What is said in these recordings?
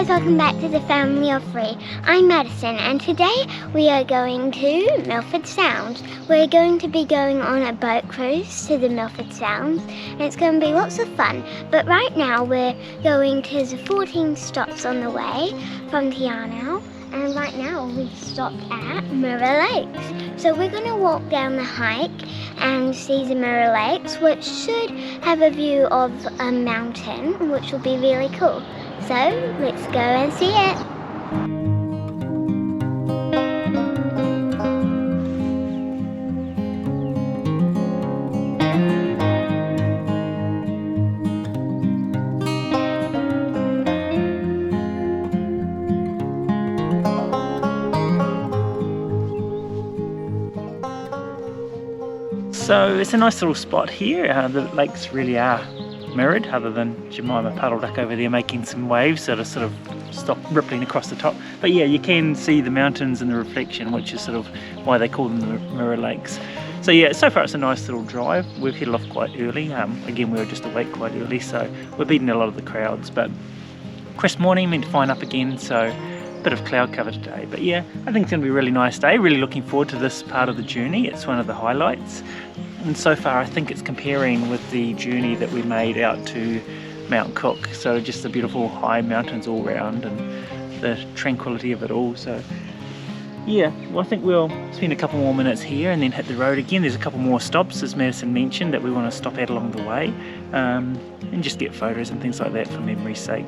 guys, welcome back to the Family of 3. I'm Madison and today we are going to Milford Sound. We're going to be going on a boat cruise to the Milford Sounds and it's going to be lots of fun. But right now we're going to the 14 stops on the way from Tiano, and right now we've stopped at Mirror Lakes. So we're going to walk down the hike and see the Mirror Lakes, which should have a view of a mountain, which will be really cool. So let's go and see it. So it's a nice little spot here. The lakes really are mirrored, other than Jemima Puddle Duck over there making some waves that are sort of stop rippling across the top. But yeah, you can see the mountains and the reflection, which is sort of why they call them the Mirror Lakes. So yeah, so far it's a nice little drive. We've headed off quite early. Again, we were just awake quite early, so we're beating a lot of the crowds. But crisp morning, meant to fine up again, so bit of cloud cover today. But yeah, I think it's going to be a really nice day. Really looking forward to this part of the journey. It's one of the highlights. And so far I think it's comparing with the journey that we made out to Mount Cook. So just the beautiful high mountains all round and the tranquility of it all. So yeah, well, I think we'll spend a couple more minutes here and then hit the road again. There's a couple more stops, as Madison mentioned, that we want to stop at along the way, and just get photos and things like that for memory's sake.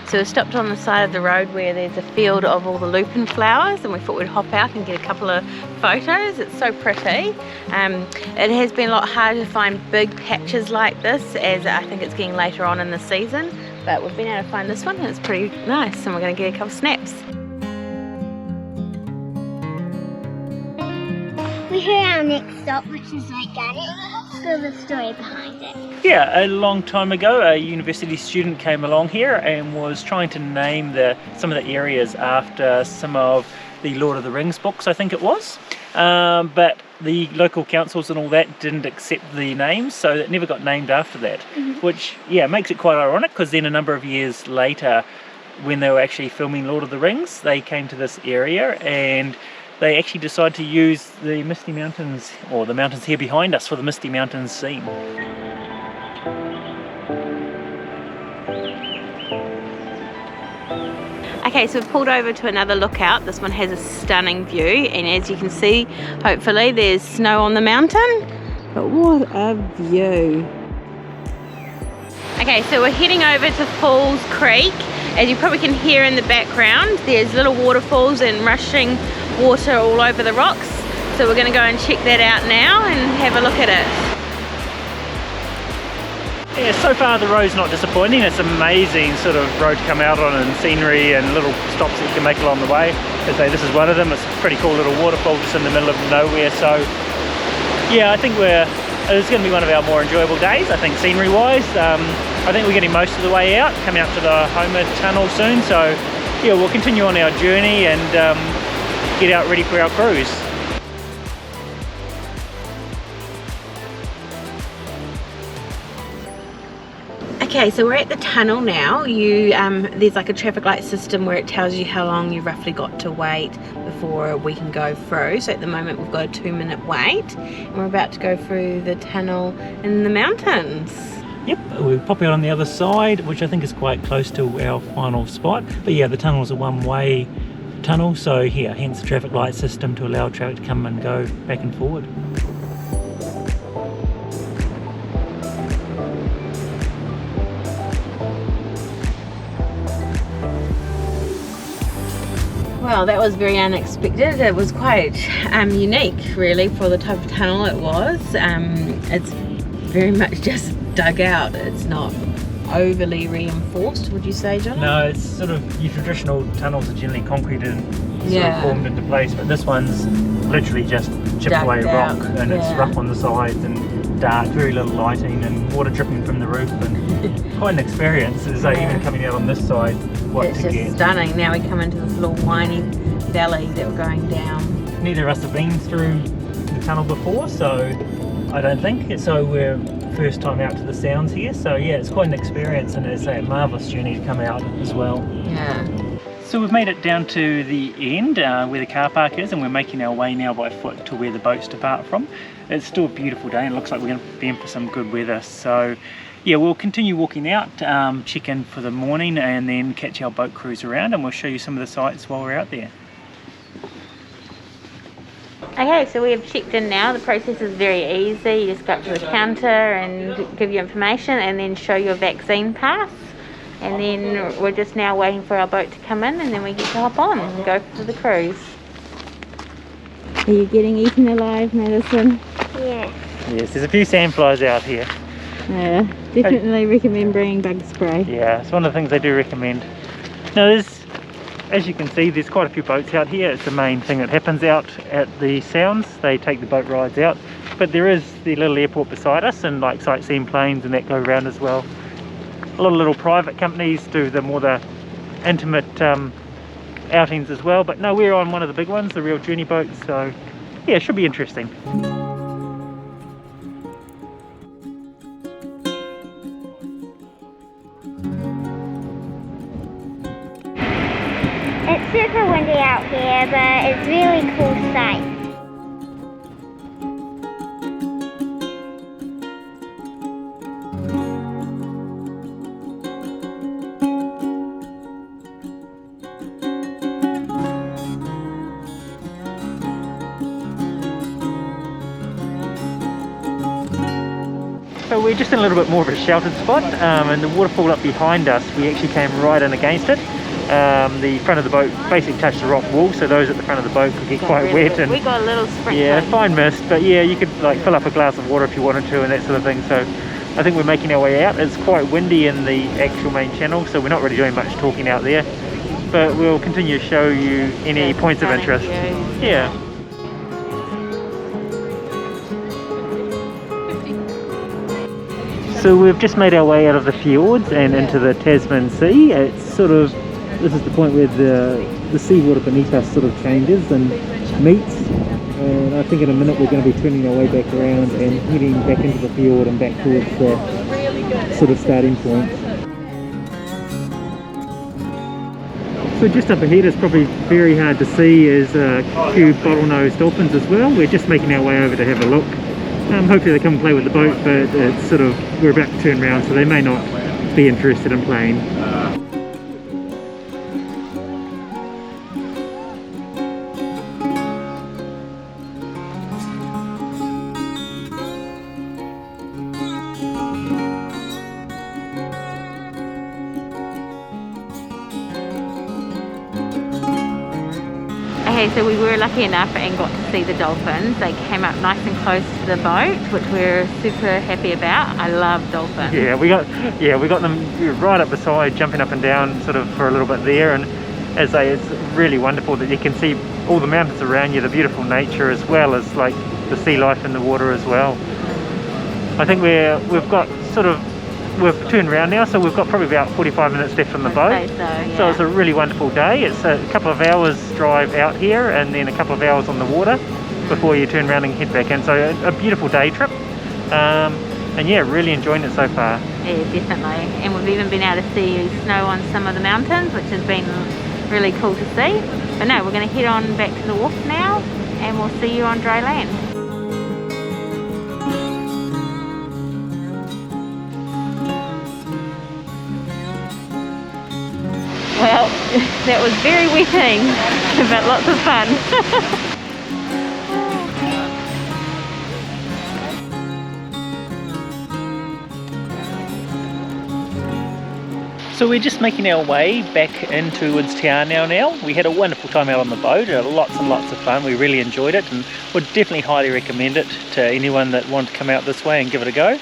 So we stopped on the side of the road where there's a field of all the lupin flowers, and we thought we'd hop out and get a couple of photos. It's so pretty. It has been a lot harder to find big patches like this, as I think it's getting later on in the season, but we've been able to find this one and it's pretty nice, and we're going to get a couple snaps. We hear our next stop, which is like Let's go the story behind it. Yeah, a long time ago a university student came along here and was trying to name some of the areas after some of the Lord of the Rings books, I think it was. But the local councils and all that didn't accept the names, so it never got named after that. Which, yeah, makes it quite ironic, because then a number of years later, when they were actually filming Lord of the Rings, they came to this area and they actually decided to use the Misty Mountains, or the mountains here behind us, for the Misty Mountains scene. Okay, so we've pulled over to another lookout. This one has a stunning view, and as you can see, hopefully there's snow on the mountain. But what a view. Okay, so we're heading over to Falls Creek. As you probably can hear in the background, there's little waterfalls and rushing water all over the rocks. So we're going to go and check that out now and have a look at it. Yeah, so far the road's not disappointing. It's amazing sort of road to come out on, and scenery and little stops that you can make along the way. As I say, this is one of them. It's a pretty cool little waterfall just in the middle of nowhere. So yeah, I think it's going to be one of our more enjoyable days, I think, scenery wise. I think we're getting most of the way out, coming up to the Homer Tunnel soon. So yeah, we'll continue on our journey and get out ready for our cruise. Okay, so we're at the tunnel now. There's like a traffic light system where it tells you how long you've roughly got to wait before we can go through. So at the moment we've got a 2-minute wait, and we're about to go through the tunnel in the mountains. Yep, we'll pop out on the other side, which I think is quite close to our final spot. But yeah, the tunnel is a one-way tunnel, so here, hence the traffic light system to allow traffic to come and go back and forward. Well, that was very unexpected. It was quite unique, really, for the type of tunnel it was. It's very much just dug out. It's not overly reinforced, would you say, John? No, it's sort of, your traditional tunnels are generally concreted and sort of formed into place, but this one's literally just chipped away rock, and it's rough on the sides and dark, very little lighting, and water dripping from the roof, and quite an experience. As I even coming out on this side, it's just stunning. Now we come into this little windy valley that we're going down. Neither of us have been through the tunnel before, so I don't think. So we're first time out to the Sounds here, so yeah, it's quite an experience, and it's a marvellous journey to come out as well. Yeah. So we've made it down to the end where the car park is, and we're making our way now by foot to where the boats depart from. It's still a beautiful day and it looks like we're going to be in for some good weather. So yeah, we'll continue walking out, check in for the morning and then catch our boat cruise around, and we'll show you some of the sights while we're out there. Okay, so we have checked in now. The process is very easy. You just go up to the counter and give your information and then show your vaccine pass. And then we're just now waiting for our boat to come in, and then we get to hop on and go for the cruise. Are you getting eaten alive, Madison? Yeah. Yes, there's a few sandflies out here. Yeah, definitely recommend bringing bug spray. Yeah, it's one of the things they do recommend. Now there's, as you can see, there's quite a few boats out here. It's the main thing that happens out at the Sounds. They take the boat rides out. But there is the little airport beside us, and like sightseeing planes and that go around as well. A lot of little private companies do the more the intimate outings as well, but no, we're on one of the big ones, the real journey boats, so yeah, it should be interesting. It's super windy out here, but it's really cool sight. So we're just in a little bit more of a sheltered spot, and the waterfall up behind us, we actually came right in against it. The front of the boat basically touched the rock wall, so those at the front of the boat could get quite wet. And we got a little sprinkler. Yeah, fine mist, but yeah, you could like fill up a glass of water if you wanted to and that sort of thing. So I think we're making our way out. It's quite windy in the actual main channel, so we're not really doing much talking out there. But we'll continue to show you any points of interest. Yeah. So we've just made our way out of the fjords and into the Tasman Sea. It's sort of, this is the point where the seawater beneath us sort of changes and meets. And I think in a minute we're going to be turning our way back around and heading back into the fjord and back towards the sort of starting point. So just up ahead, it's probably very hard to see, is a few bottlenose dolphins as well. We're just making our way over to have a look. Hopefully they come and play with the boat, but it's sort of, we're about to turn around, so they may not be interested in playing. Okay, so we were lucky enough and got to see the dolphins. They came up nice and close to the boat, which we're super happy about. I love dolphins. Yeah, we got them right up beside, jumping up and down sort of for a little bit there, and as I say, it's really wonderful that you can see all the mountains around you, the beautiful nature, as well as like the sea life in the water as well. I think we've turned around now, so we've got probably about 45 minutes left on the boat. So it's a really wonderful day. It's a couple of hours drive out here and then a couple of hours on the water before you turn around and head back in. So a beautiful day trip, and yeah, really enjoying it so far. Yeah, definitely. And we've even been able to see snow on some of the mountains, which has been really cool to see. But no, we're going to head on back to the wharf now, and we'll see you on dry land. Well, that was very wetting, but lots of fun. So we're just making our way back in towards town now. We had a wonderful time out on the boat, lots and lots of fun. We really enjoyed it and would definitely highly recommend it to anyone that wanted to come out this way and give it a go.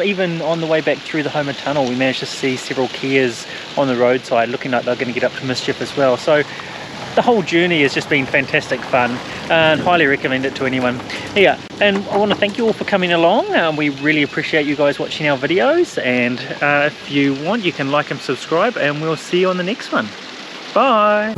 Even on the way back through the Homer Tunnel, we managed to see several Kias on the roadside looking like they're going to get up to mischief as well. So the whole journey has just been fantastic fun and highly recommend it to anyone. Yeah, and I want to thank you all for coming along. We really appreciate you guys watching our videos, and if you want, you can like and subscribe, and we'll see you on the next one. Bye.